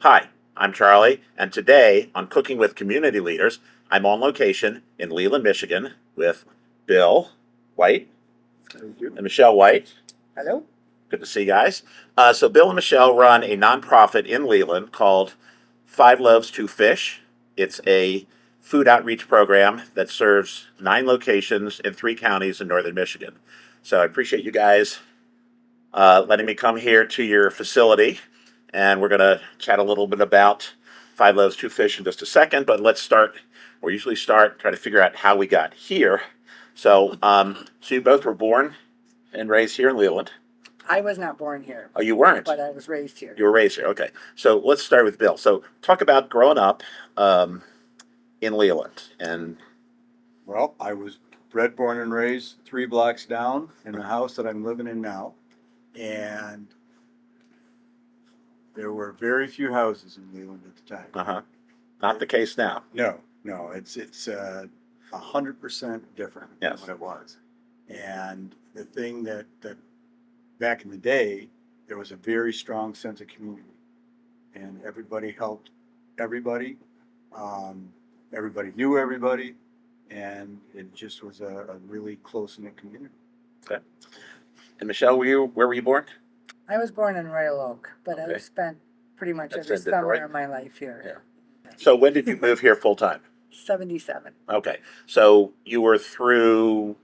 Hi, I'm Charlie, and today on Cooking with Community Leaders, I'm on location in Leland, Michigan with Bill White and Michelle White. Hello. Good to see you guys. So Bill and Michelle run a nonprofit in Leland called Five Loaves, Two Fish. It's a food outreach program that serves 9 locations in 3 counties in northern Michigan. So I appreciate you guys letting me come here to your facility, and we're going to chat a little bit about Five Loaves, Two Fish in just a second. But let's start. We usually start trying to figure out how we got here. So you both were born and raised here in Leland. I was not born here, Oh, you weren't. but I was raised here. You were raised here. Okay. So let's start with Bill. So talk about growing up in Leland. And Well, I was bred, born, and raised 3 blocks down in the house that I'm living in now. And there were very few houses in Leland at the time. not the case now. No, it's 100% different than Yes. what it was. And the thing that back in the day, there was a very strong sense of community, and everybody helped everybody. Everybody knew everybody, and it just was a really close knit community. Okay. And Michelle, where were you born? I was born in Royal Oak, but Okay. I spent pretty much That's every in Detroit? summer of my life here. Yeah. So when did you move here full time? 77. Okay. So you were through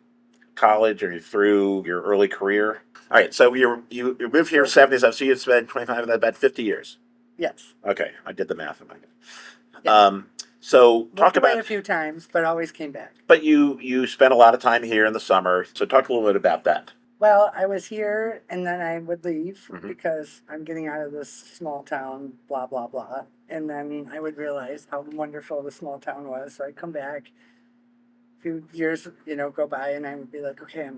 college or through your early career? All right. So you moved here in 77, so you spent 25 of that, about 50 years. Yes. Okay. I did the math in my head. Yeah. So Moved talk away about, a few times, but always came back. but you spent a lot of time here in the summer. So talk a little bit about that. Well, I was here and then I would leave Mhm. because I'm getting out of this small town, blah, blah, blah. And then I would realize how wonderful the small town was. So I'd come back. A few years, go by and I would be like, okay,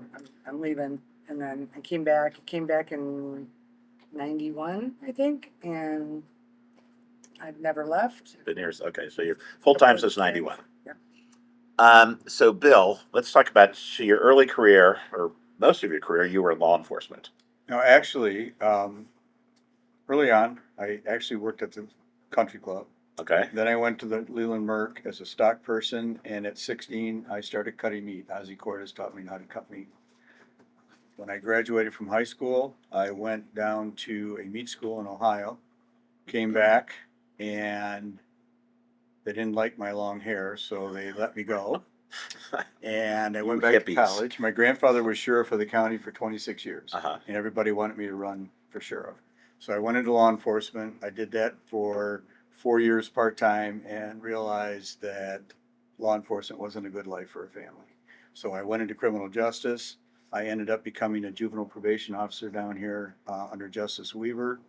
I'm leaving. And then I came back in 91, I think. And I've never left. Been here. Okay. So you're full time since 91. Yeah. So Bill, let's talk about your early career, or most of your career. You were in law enforcement. Now, actually, early on, I actually worked at the country club. Okay. Then I went to the Leland Merc as a stock person, and at 16, I started cutting meat. Ozzy Cordes taught me how to cut meat. When I graduated from high school, I went down to a meat school in Ohio, came back, and they didn't like my long hair, so they let me go. And I went back to Hippies. college. My grandfather was sheriff of the county for 26 years, Uh-huh. and everybody wanted me to run for sheriff. So I went into law enforcement. I did that for 4 years part-time and realized that law enforcement wasn't a good life for a family. So I went into criminal justice. I ended up becoming a juvenile probation officer down here under Justice Weaver.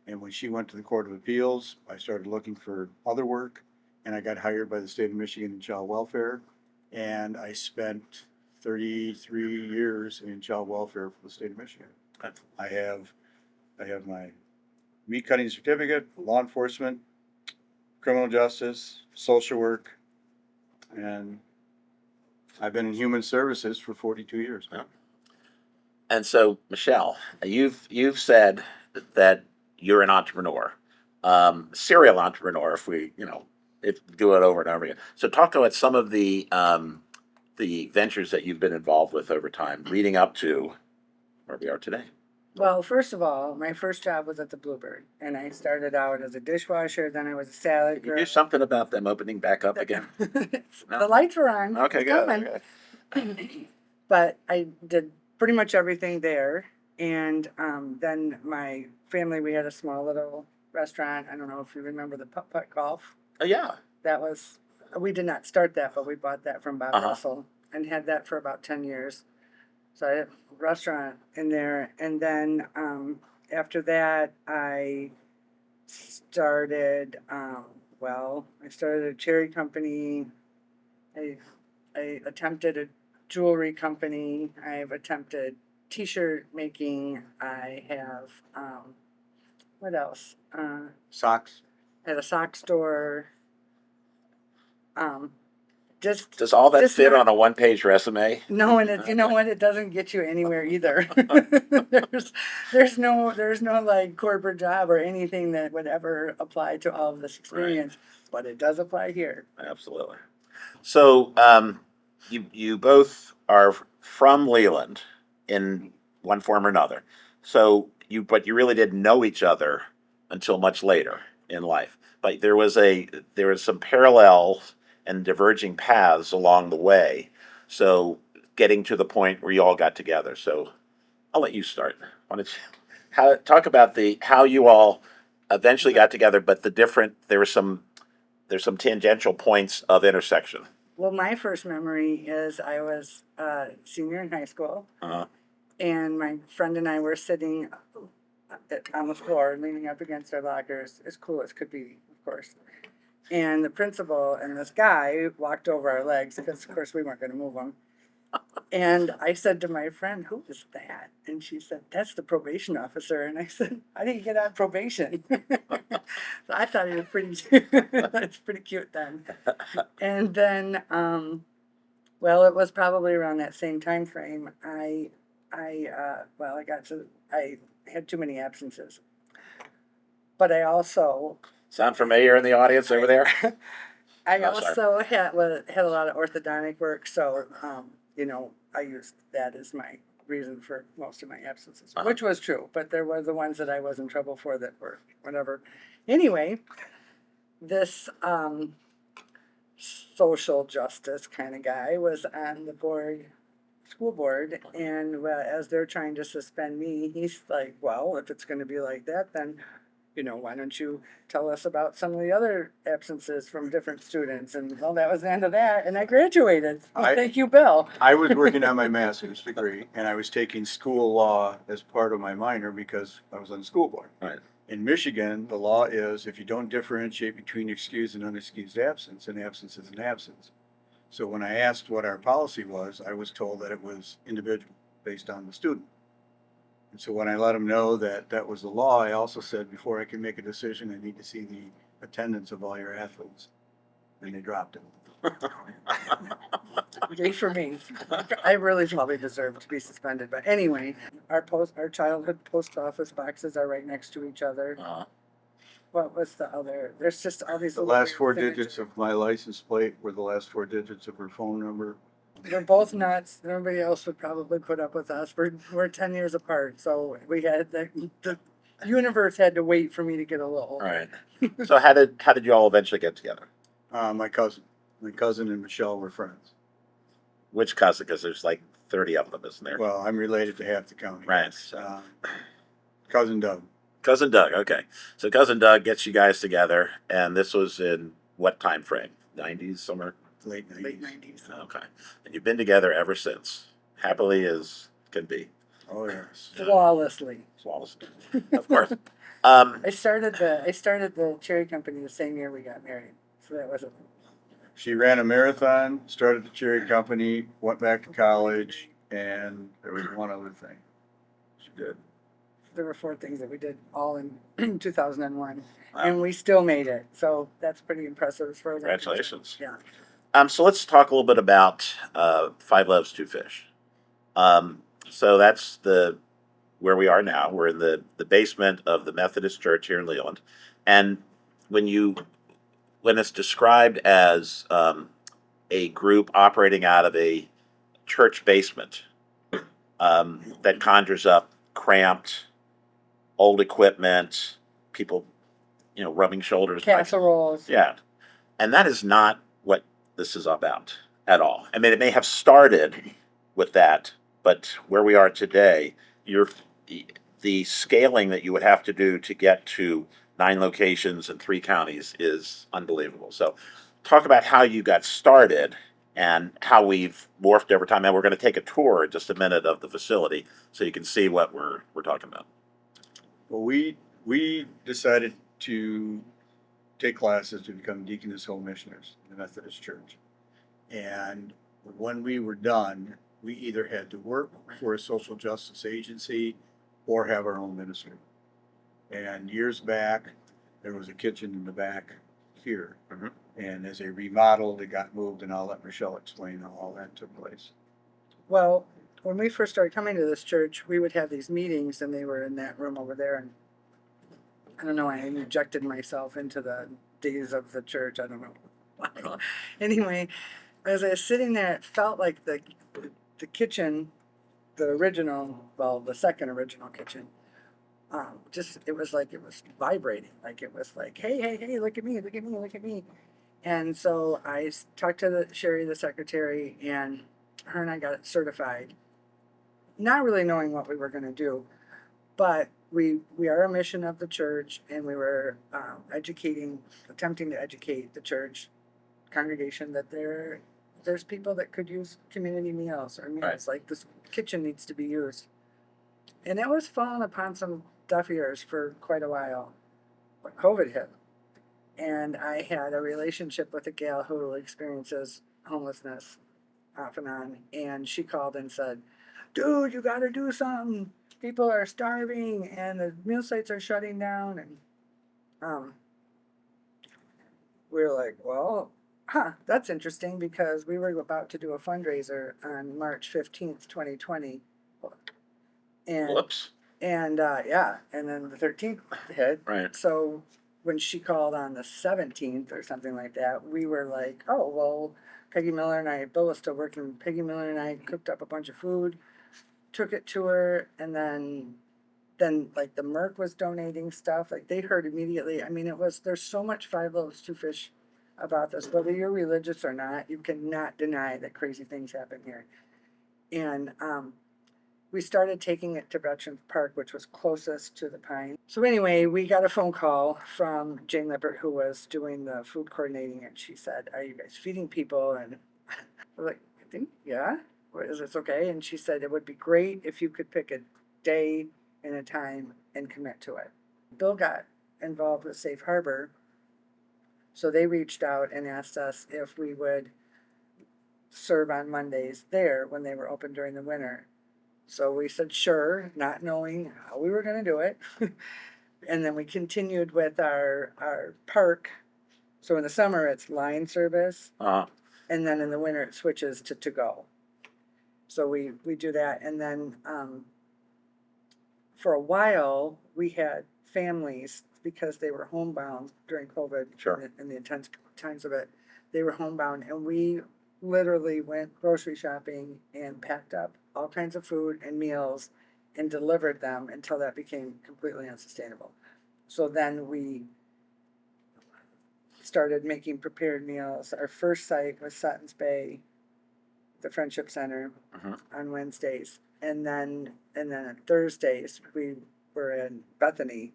And when she went to the Court of Appeals, I started looking for other work, and I got hired by the state of Michigan in child welfare. And I spent 33 years in child welfare for the state of Michigan. Okay. I have my meat cutting certificate, law enforcement, criminal justice, social work, and I've been in human services for 42 years. Yeah. And so, Michelle, you've said that you're an entrepreneur, serial entrepreneur. If we do it over and over again. So talk about some of the ventures that you've been involved with over time, leading up to where we are today. Well, first of all, my first job was at the Bluebird, and I started out as a dishwasher. Then I was a salad Can you girl. do something about them opening back up again? The lights are on. Okay, It's good. coming. Okay. But I did pretty much everything there. And then my family, we had a small little restaurant. I don't know if you remember the Putt-Putt Golf. Oh yeah. We did not start that, but we bought that from Bob Uh-huh. Russell and had that for about 10 years. So I had a restaurant in there. And then after that, I started, I started a cherry company. I attempted a jewelry company. I've attempted t-shirt making. I have, what else? Socks. Had a sock store. just Does all that just fit not- on a one-page resume? no, and you know what? It doesn't get you anywhere either. There's no like corporate job or anything that would ever apply to all of this experience, but it does apply here. Absolutely. So, you both are from Leland in one form or another. But you really didn't know each other until much later in life. But there was some parallels and diverging paths along the way. So, getting to the point where you all got together. So, I'll let you start. Why don't you talk about the how you all eventually got together, but there's some tangential points of intersection. Well, my first memory is I was a senior in high school, Uh-huh. and my friend and I were sitting on the floor, leaning up against our lockers, as cool as could be, of course. And the principal and this guy walked over our legs because, of course, we weren't going to move them. And I said to my friend, "Who is that?" And she said, "That's the probation officer." And I said, "How do you get on probation?" So I thought he was pretty, that's pretty cute then. And then, well, it was probably around that same time frame. I had too many absences, but I also, Sound familiar in the audience over there? I Oh, sorry. also had a lot of orthodontic work, so I used that as my reason for most of my absences, Uh-huh. which was true. But there were the ones that I was in trouble for that were whatever. Anyway, this social justice kind of guy was on the school board, and as they're trying to suspend me, he's like, "Well, if it's going to be like that, then why don't you tell us about some of the other absences from different students?" And well, that was the end of that, and I graduated. Well, thank you, Bill. I was working on my master's degree, and I was taking school law as part of my minor because I was on the school board. Right. In Michigan, the law is if you don't differentiate between excused and unexcused absence, an absence is an absence. So when I asked what our policy was, I was told that it was individual, based on the student. And so when I let them know that that was the law, I also said, before I can make a decision, I need to see the attendance of all your athletes. And they dropped it. Yay for me. I really probably deserve to be suspended, but anyway, our childhood post office boxes are right next to each other. Uh-huh. What was the other? There's just all these The little last weird four signatures. digits of my license plate were the last four digits of her phone number. We're both nuts. Nobody else would probably put up with us. We're 10 years apart, so we had the universe had to wait for me to get a little All older. right. So how did you all eventually get together? My cousin and Michelle were friends. Which cousin? Because there's like 30 of them, isn't there? Well, I'm related to half the county. Right. Cousin Doug. Cousin Doug. Okay. So cousin Doug gets you guys together, and this was in what time frame? 90s, somewhere. Late 90s. Late 90s. Okay. And you've been together ever since, happily as can be. Oh, yes. Flawlessly. Flawlessly, of course. I started the cherry company the same year we got married, so that was a She ran a marathon, started the cherry company, went back to college, and there was one other thing she did. there were 4 things that we did all in 2001, Wow. and we still made it. So that's pretty impressive as far as I'm concerned. Congratulations. Yeah. So let's talk a little bit about Five Loaves, Two Fish. So that's where we are now. We're in the basement of the Methodist Church here in Leland, and when it's described as a group operating out of a church basement, that conjures up cramped, old equipment, people, rubbing shoulders. Casseroles. Yeah, and that is not what this is about at all. I mean, it may have started with that, but where we are today, the scaling that you would have to do to get to 9 locations in 3 counties is unbelievable. So, talk about how you got started and how we've morphed over time. And we're going to take a tour in just a minute of the facility so you can see what we're talking about. Well, we decided to take classes to become Deaconess Home Missioners in the Methodist Church. And when we were done, we either had to work for a social justice agency or have our own ministry. And years back, there was a kitchen in the back here. Mhm. And as they remodeled, it got moved, and I'll let Michelle explain how all that took place. Well, when we first started coming to this church, we would have these meetings, and they were in that room over there. And I don't know, I injected myself into the days of the church. I don't know. Anyway, as I was sitting there, it felt like the kitchen, the original, well, the second original kitchen, just it was like it was vibrating, like it was like, hey, hey, hey, look at me, look at me, look at me. And so talked to Sherry, the secretary, and her and I got it certified, not really knowing what we were going to do, but we are a mission of the church, and we were attempting to educate the church congregation that there's people that could use community meals or meals Right. like this kitchen needs to be used, and it was falling upon some deaf ears for quite a while. But COVID hit, and I had a relationship with a gal who experiences homelessness off and on, and she called and said, "Dude, you got to do something. People are starving, and the meal sites are shutting down." And um, we were like, "Well, huh, that's interesting," because we were about to do a fundraiser on March 15th, 2020, and Whoops. yeah, and then the 13th hit. Right. So when she called on the 17th or something like that, we were like, "Oh, well, Peggy Miller and I, Bill was still working. Peggy Miller and I cooked up a bunch of food, took it to her, and then like the Merc was donating stuff. Like they heard immediately. I mean, there's so much Five Loaves, Two Fish about this. Whether you're religious or not, you cannot deny that crazy things happen here. And we started taking it to Veterans Park, which was closest to the Pine. So anyway, we got a phone call from Jane Lippert, who was doing the food coordinating, and she said, "Are you guys feeding people?" And we're like, "I think, yeah. Is this okay?" And she said, "It would be great if you could pick a day and a time and commit to it." Bill got involved with Safe Harbor, so they reached out and asked us if we would serve on Mondays there when they were open during the winter. So we said sure, not knowing how we were going to do it. And then we continued with our park. So in the summer it's line service, Uh, and then in the winter it switches to go. So we do that, and then for a while we had families because they were homebound during COVID. Sure. And the intense times of it. They were homebound, and we literally went grocery shopping and packed up all kinds of food and meals and delivered them until that became completely unsustainable. So then we started making prepared meals. Our first site was Sutton's Bay, the Friendship Center, Mhm. on Wednesdays, and then on Thursdays we were in Bethany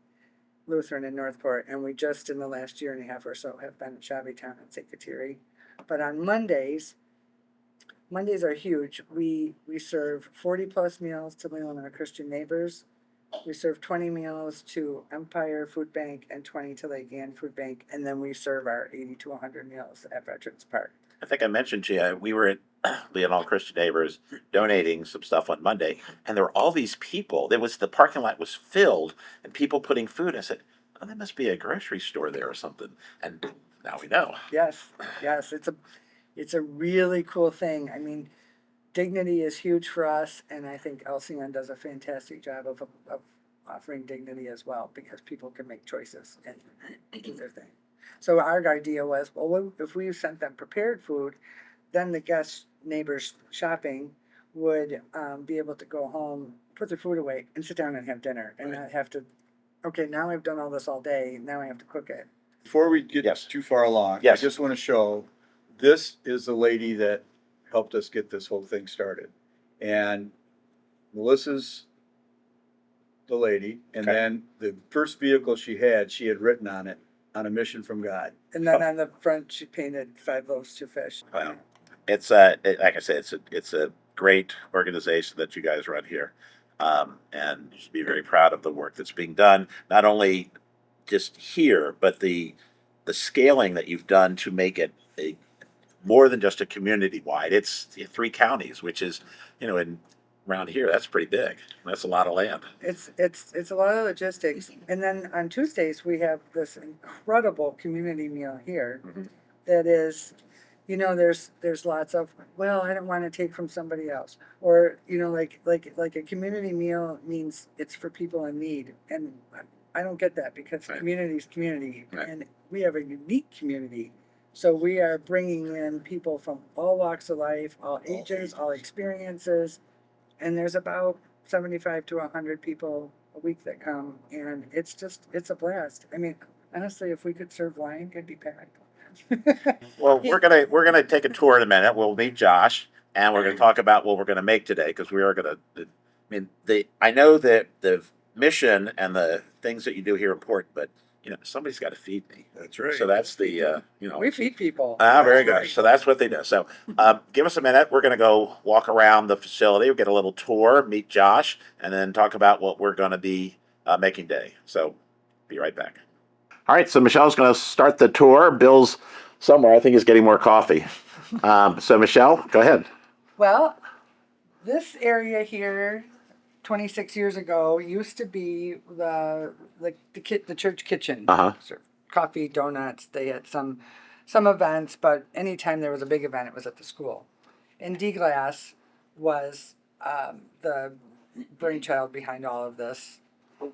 Lutheran in Northport, and we just in the last year and a half or so have been at Shabbytown and St. Kateri. But on Mondays are huge. We serve 40 plus meals to Leland and our Christian neighbors. We serve 20 meals to Empire Food Bank and 20 to Lake Ann Food Bank, and then we serve our 80 to 100 meals at Veterans Park. I think I mentioned to you, we were at Leon Christian Neighbors donating some stuff on Monday, and there were all these people. The parking lot was filled, and people putting food. I said, "Oh, there must be a grocery store there or something." And now we know. Yes, yes, it's a really cool thing. I mean, dignity is huge for us, and I think LCN does a fantastic job of offering dignity as well, because people can make choices and do their thing. So our idea was, well, if we sent them prepared food, then the guests, neighbors shopping would be able to go home, put their food away, and sit down and have dinner, and Right. not have to. Okay, now I've done all this all day. Now I have to cook it. Before we get Yes. too far along, I Yes. just want to show, this is the lady that helped us get this whole thing started. And Melissa's the lady, and Okay. then the first vehicle she had written on it, "On a mission from God." And then on the front, she painted Five Loaves, Two Fish. Wow. Like I said, it's a great organization that you guys run here, and you should be very proud of the work that's being done. Not only just here, but the scaling that you've done to make it a more than just a community wide. It's 3 counties, which is, in around here, that's pretty big. That's a lot of land. It's a lot of logistics. And then on Tuesdays, we have this incredible community meal here Mhm. that is, there's lots of, well, I don't want to take from somebody else. Or, like a community meal means it's for people in need. And I don't get that because Right. community is community. Right. And we have a unique community. So we are bringing in people from all walks of life, all ages, all experiences. And there's about 75 to 100 people a week that come. And it's a blast. I mean, honestly, if we could serve wine, it'd be packed. Well, we're gonna take a tour in a minute. We'll meet Josh, and we're gonna talk about what we're gonna make today because we are gonna. I mean, I know that the mission and the things that you do here are important, but somebody's got to feed me. That's right. So that's the We feed people. very good. So that's what they do. So give us a minute. We're gonna go walk around the facility. We'll get a little tour, meet Josh, and then talk about what we're gonna be making today. So be right back. All right, so Michelle's going to start the tour. Bill's somewhere. I think he's getting more coffee. So Michelle, go ahead. Well, this area here, 26 years ago, used to be the church kitchen. Uh-huh. Served coffee, donuts. They had some events, but anytime there was a big event, it was at the school. And D Glass was the brainchild behind all of this.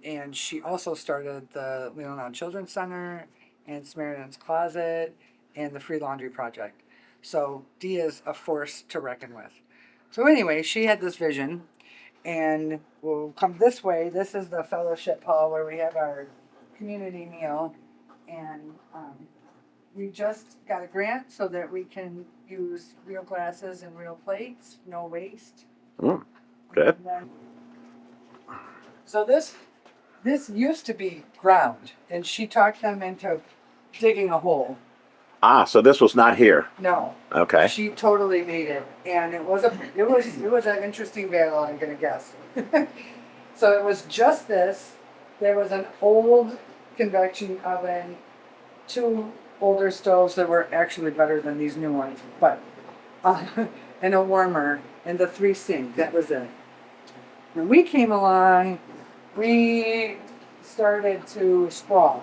And she also started the Leland Children's Center and Samaritan's Closet and the Free Laundry Project. So Dee is a force to reckon with. So anyway, she had this vision, and we'll come this way. This is the fellowship hall where we have our community meal, and we just got a grant so that we can use real glasses and real plates, no waste. Mm, good. And then, so this used to be ground, and she talked them into digging a hole. So this was not here. No, Okay. she totally made it, and it was an interesting battle, I'm gonna guess. So it was just this. There was an old convection oven, two older stoves that were actually better than these new ones, but and a warmer and the 3 sinks. That was it. When we came along, we started to sprawl,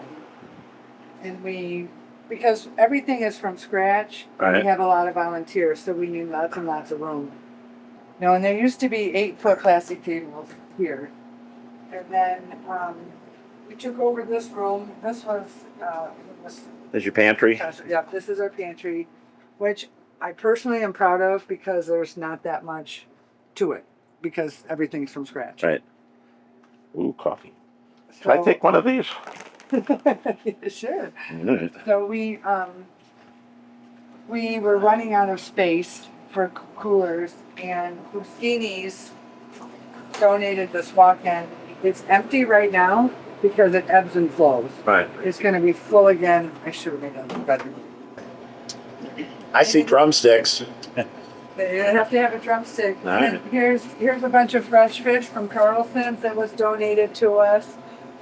and because everything is from scratch, Right. we have a lot of volunteers, so we need lots and lots of room. And there used to be 8-foot plastic tables here, and then we took over this room. This was There's your pantry. yeah, this is our pantry, which I personally am proud of because there's not that much to it because everything's from scratch. Right. Ooh, coffee. Can I take one of these? Sure. Mm. So we were running out of space for coolers, and Fuschini's donated this walk-in. It's empty right now because it ebbs and flows. Right. It's going to be full again. I should have made it better. I see drumsticks. You have to have a drumstick. All right. And here's a bunch of fresh fish from Carlson's that was donated to us.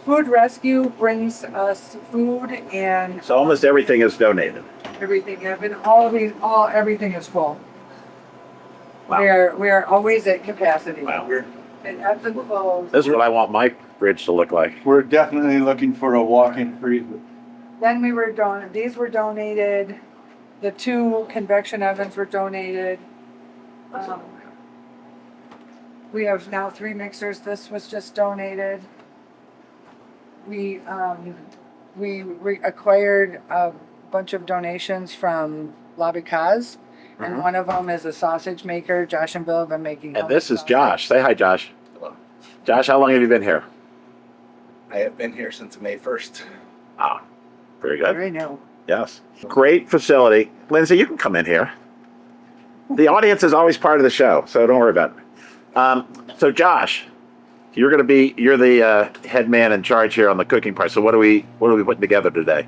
Food Rescue brings us food and So almost everything is donated. everything. And everything is full. Wow. We are always at capacity. Wow. It ebbs and flows. This is what I want my fridge to look like. We're definitely looking for a walk-in freezer. Then these were donated. The 2 convection ovens were donated. We have now 3 mixers. This was just donated. We acquired a bunch of donations from La Bicaz, and Mhm. one of them is a sausage maker. Josh and Bill have been making. And this is sausage. Josh. Say hi, Josh. Hello. Josh, how long have you been here? I have been here since May 1st. Ah, very good. Very new. Yes. Great facility. Lindsay, you can come in here. The audience is always part of the show, so don't worry about it. So Josh, you're the head man in charge here on the cooking part. So what are we putting together today?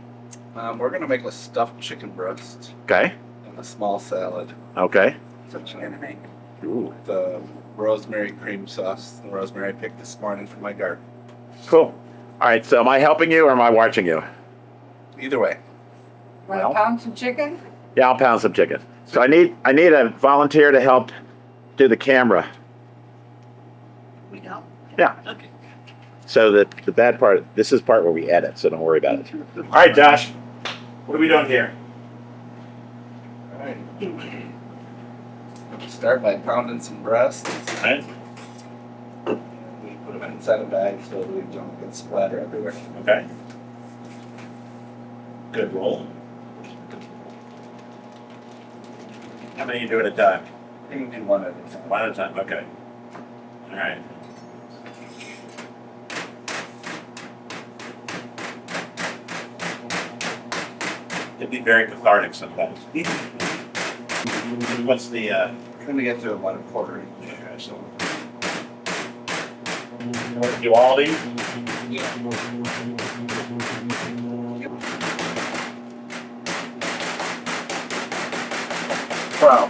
We're going to make a stuffed chicken breast Okay. and a small salad. Okay. That's what you're gonna make. Ooh, The rosemary cream sauce, the rosemary I picked this morning from my garden. cool. All right. So am I helping you or am I watching you? Either way. Want Well. to pound some chicken? Yeah, I'll pound some chicken. So I need a volunteer to help do the camera. Recount? Yeah. Okay. So the bad part, this is part where we edit, so don't worry about it. All right, Josh, what are we doing here? All right. Start by pounding some breasts. All right. We put them inside a bag so they don't get splatter everywhere. Okay. Good roll. How many you do at a time? You can do one at a time. One at a time. Okay. All right. It'd be very cathartic sometimes. What's the? Trying to get to about a quarter inch. Okay, so do all these? Wow.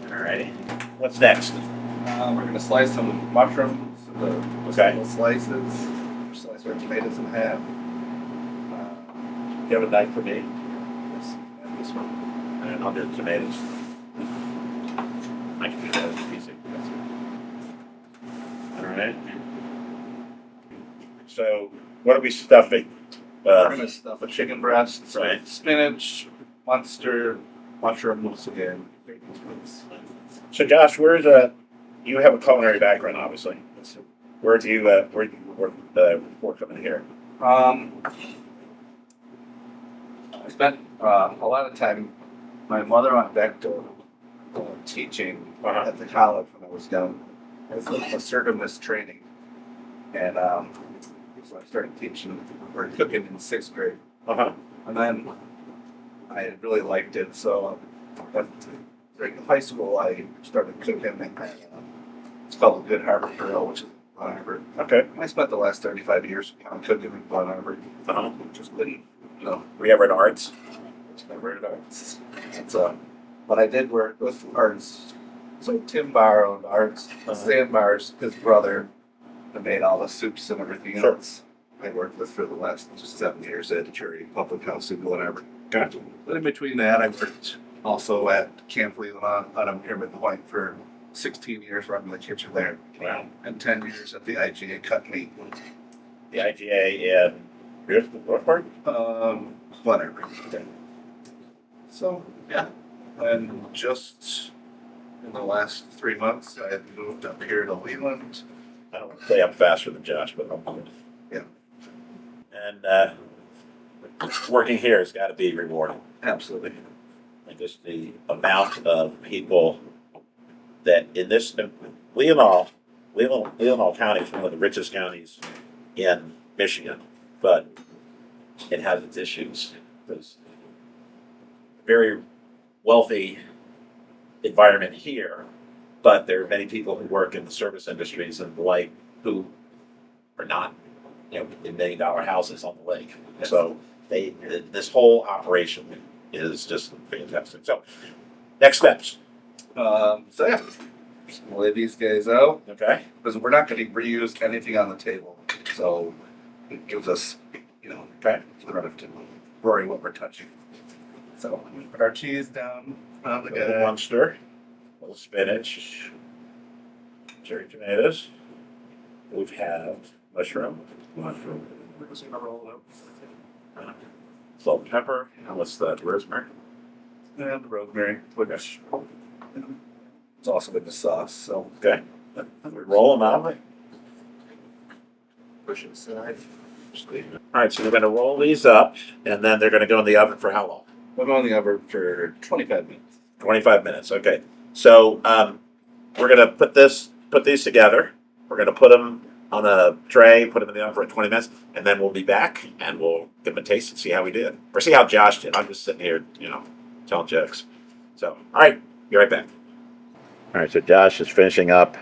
Alrighty. What's next? We're going to slice some mushrooms, the Okay. little slices. Slice our tomatoes in half. You have a knife for me? This, and this one. And I'll do the tomatoes. I can do that as easy. Alright. So, what are we stuffing? We're going to stuff a chicken breast, some Right. spinach, monster, mushrooms, and bacon squeeze. So, Josh, you have a culinary background, obviously. Where do you work coming here? I spent a lot of time. My mother went back to teaching Uh-huh. at the college when I was young. It was assertiveness training, and so I started teaching or cooking in 6th grade, Uh-huh. and then I really liked it. So during high school, I started cooking, and it's called the Good Harbor Grill, which is in Bon Harbor. Okay. I spent the last 35 years cooking in Bon Harbor. Uh-huh. Just been, Were you ever in arts? it's never at arts. It's but I did work with arts. So Tim borrowed arts, Sandbar's his brother, that made all the soups and everything Sure. else. I worked with for the last 7 years at Cherry Public House in whatever. Gotcha. But in between that, I worked also at Camp Leland on a pyramid point for 16 years running the kitchen there. Wow. And 10 years at the IGA cut meat. The IGA in North Park? Whatever. So, yeah. And just in the last 3 months, I had moved up here to Leland. I don't want to say I'm faster than Josh, but I'm good. Yeah. And working here has got to be rewarding. Absolutely. And just the amount of people that in this Leland County is one of the richest counties in Michigan, but it has its issues. There's very wealthy environment here, but there are many people who work in the service industries and the like who are not, in $1 million houses on the lake. So this whole operation is just fantastic. So next steps. So, yeah. Just gonna lay these guys out Okay. because we're not going to reuse anything on the table. So it gives us, Okay. we don't have to worry what we're touching. So we put our cheese down on the A little guy. Munster, a little spinach, cherry tomatoes. We have mushroom. We're just gonna roll it up. Salt and pepper. And what's that? Rosemary. And rosemary, which it's also in the sauce. So Okay. We roll them out. push it aside. All right, so we're going to roll these up, and then they're going to go in the oven for how long? We'll go in the oven for 25 minutes. 25 minutes. Okay. So we're going to put these together. We're going to put them on a tray, put them in the oven for 20 minutes, and then we'll be back and we'll give them a taste and see how we did, or see how Josh did. I'm just sitting here, telling jokes. So, all right, be right back. All right, so Josh is finishing up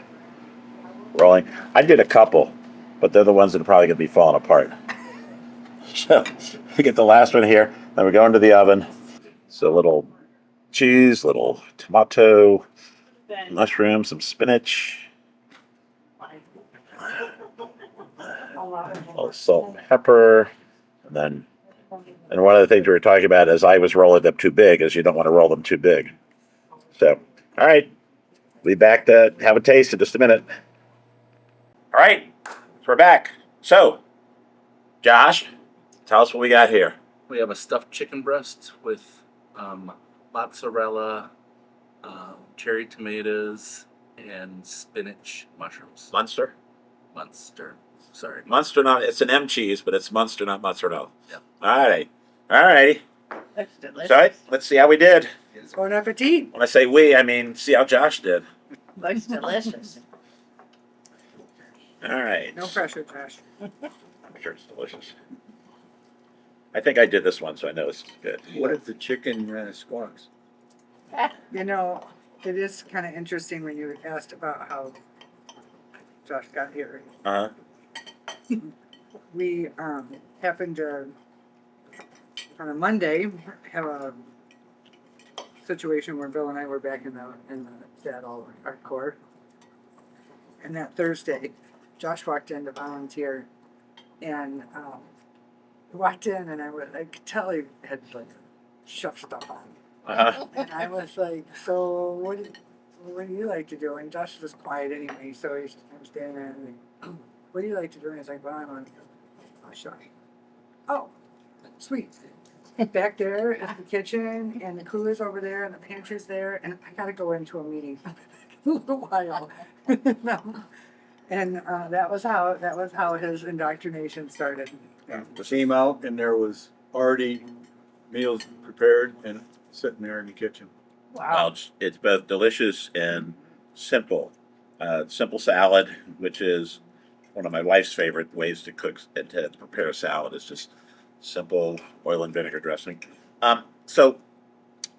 rolling. I did a couple, but they're the ones that are probably going to be falling apart. So we get the last one here, then we go into the oven. So a little cheese, little tomato, mushroom, some spinach, a little salt and pepper, and one of the things we were talking about as I was rolling them too big is you don't want to roll them too big. So, all right, be back to have a taste in just a minute. All right, so we're back. So, Josh, tell us what we got here. We have a stuffed chicken breast with mozzarella, cherry tomatoes, and spinach mushrooms. Munster? Munster. Sorry. Munster, not, it's an M cheese, but it's Munster, not mozzarella. Yeah. All right. All right. That's delicious. So, all right, let's see how we did. Bon appetit. When I say we, I mean see how Josh did. Looks delicious. All right. No pressure, Josh. I'm sure it's delicious. I think I did this one, so I know it's good. What if the chicken squawks? You know, it is kind of interesting when you asked about how Josh got here. Uh huh. We happened to, on a Monday, have a situation where Bill and I were back in the saddle hardcore. And that Thursday, Josh walked in to volunteer, and walked in, and I could tell he had like shoved stuff on. Uh huh. And I was like, so what do you like to do? And Josh was quiet anyway, so I'm standing there and like, what do you like to do? And he's like, well, I'm on a show. Oh, sweet. Back there is the kitchen, and the cooler's over there, and the pantry's there, and I gotta go into a meeting in a little while. And that was how his indoctrination started. Came out and there was already meals prepared and sitting there in the kitchen. Well, it's both delicious and simple. Simple salad, which is one of my wife's favorite ways to cook and to prepare a salad, is just simple oil and vinegar dressing. So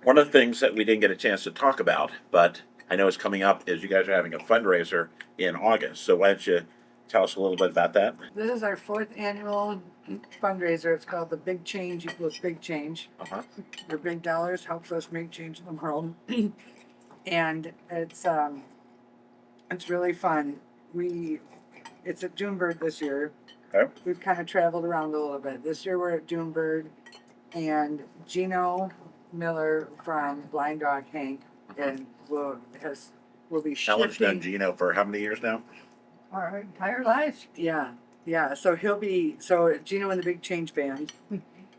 one of the things that we didn't get a chance to talk about, but I know is coming up, is you guys are having a fundraiser in August. So why don't you tell us a little bit about that? This is our 4th annual fundraiser. It's called the Big Change Equals Big Change. Uh-huh. Your big dollars helps us make change in the world. And it's really fun. It's at Dunebird this year. Okay. We've kind of traveled around a little bit. This year we're at Dunebird, and Gino Miller from Blind Dog Hank and will be Ellen's done shifting. Gino for how many years now? Our entire lives. Yeah. So so Gino and the Big Change Band,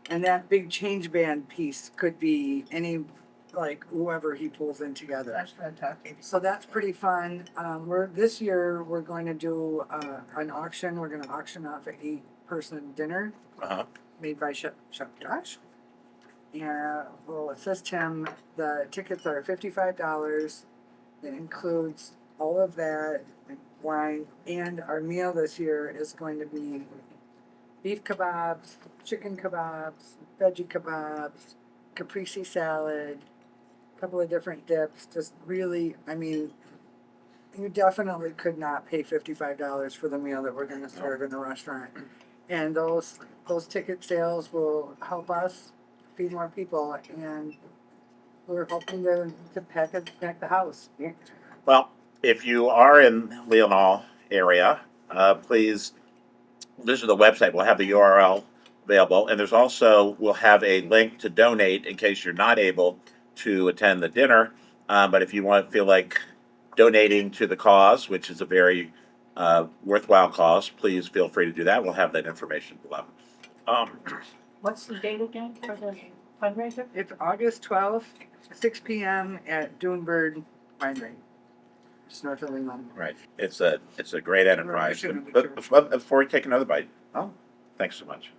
and that Big Change Band piece could be any, like whoever he pulls in together. That's fantastic. So that's pretty fun. This year we're going to do an auction. We're going to auction off an 8-person dinner Uh-huh. made by Chef Josh. And we'll assist him. The tickets are $55. It includes all of that, wine, and our meal this year is going to be beef kebabs, chicken kebabs, veggie kebabs, caprese salad, a couple of different dips. Just really, I mean, you definitely could not pay $55 for the meal that we're going to serve in a restaurant. And those ticket sales will help us feed more people, and we're hoping to pack the house. Well, if you are in Leland area, please visit the website. We'll have the URL available, and we'll have a link to donate in case you're not able to attend the dinner. But if you feel like donating to the cause, which is a very worthwhile cause, please feel free to do that. We'll have that information below. What's the date again for the fundraiser? It's August 12th, 6 p.m. at Dunebird Winery, just north of Leland. Right. It's a great enterprise. shouldn't But before we take another bite, thanks so much.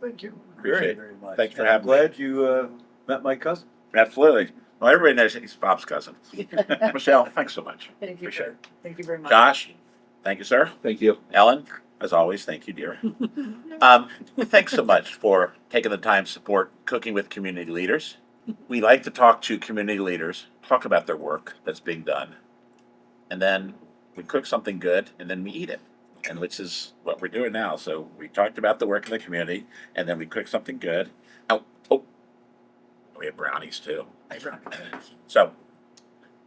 Thank you. Appreciate it. Very much. Thanks for And having I'm me. glad you met my cousin. Absolutely. Well, everybody knows he's Bob's cousin. Michelle, thanks so much. Thank you. Appreciate it. Thank you very much. Josh, thank you, sir. Thank you. Ellen, as always, thank you, dear. Thanks so much for taking the time to support Cooking with Community Leaders. We like to talk to community leaders, talk about their work that's being done, and then we cook something good, and then we eat it, and which is what we're doing now. So we talked about the work in the community, and then we cook something good. Oh, we have brownies too. So,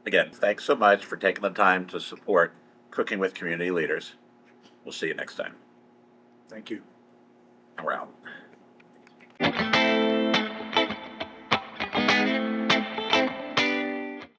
again, thanks so much for taking the time to support Cooking with Community Leaders. We'll see you next time. Thank you. We're out.